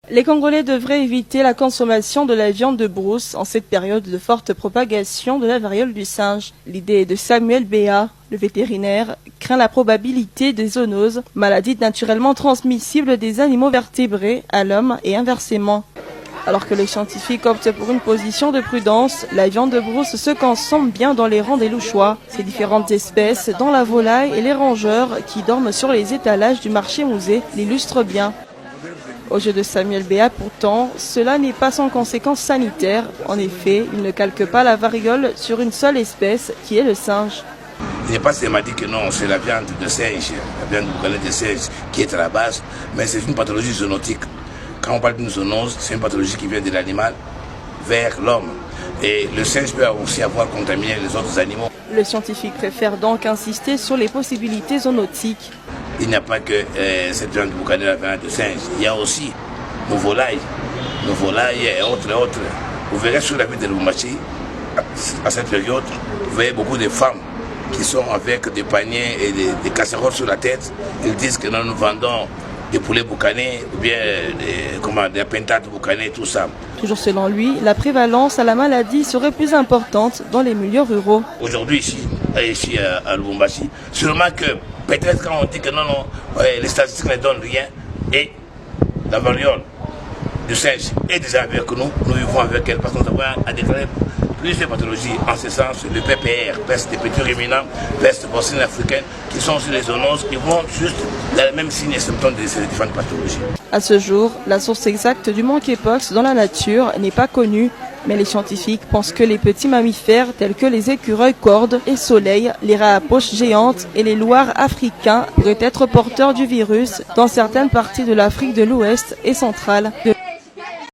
Les Congolais devraient éviter la consommation de la viande de brousse en cette période de forte propagation de la variole du singe. L'idée est de Samuel Béa, le vétérinaire, craint la probabilité des zoonoses, maladie naturellement transmissible des animaux vertébrés à l'homme et inversement. Alors que les scientifiques optent pour une position de prudence, la viande de brousse se consomme bien dans les rangs des louchois. Ces différentes espèces, dont la volaille et les rongeurs qui dorment sur les étalages du marché musée, l'illustrent bien. Au jeu de Samuel Béa, pourtant, cela n'est pas sans conséquences sanitaires. En effet, il ne calque pas la variole sur une seule espèce, qui est le singe. Il n'est pas seulement dit que non, c'est la viande de singe, la viande de singe qui est à la base, mais c'est une pathologie zoonotique. Quand on parle d'une zoonose, c'est une pathologie qui vient de l'animal vers l'homme. Et le singe peut aussi avoir contaminé les autres animaux. Le scientifique préfère donc insister sur les possibilités zoonotiques. Il n'y a pas que cette viande boucanée, la viande de singe. Il y a aussi nos volailles et autres. Vous verrez sur la ville de Lubumbashi, à cette période, vous voyez beaucoup de femmes qui sont avec des paniers et des casseroles sur la tête. Ils disent que nous vendons des poulets boucanés ou bien des pintades boucanées, tout ça. Toujours selon lui, la prévalence à la maladie serait plus importante dans les milieux ruraux. Aujourd'hui, ici à Lubumbashi, sûrement que peut-être quand on dit que non, les statistiques ne donnent rien, et la variole du singe est déjà avec nous vivons avec elle parce que nous avons à déclarer plusieurs pathologies en ce sens, le PPR, peste des petits ruminants, peste porcine africaine, qui sont sur les zoonoses, qui vont juste dans les mêmes signes et symptômes de ces différentes pathologies. À ce jour, la source exacte du monkeypox dans la nature n'est pas connue, mais les scientifiques pensent que les petits mammifères tels que les écureuils cordes et soleil, les rats à poches géantes et les loirs africains pourraient être porteurs du virus dans certaines parties de l'Afrique de l'Ouest et centrale.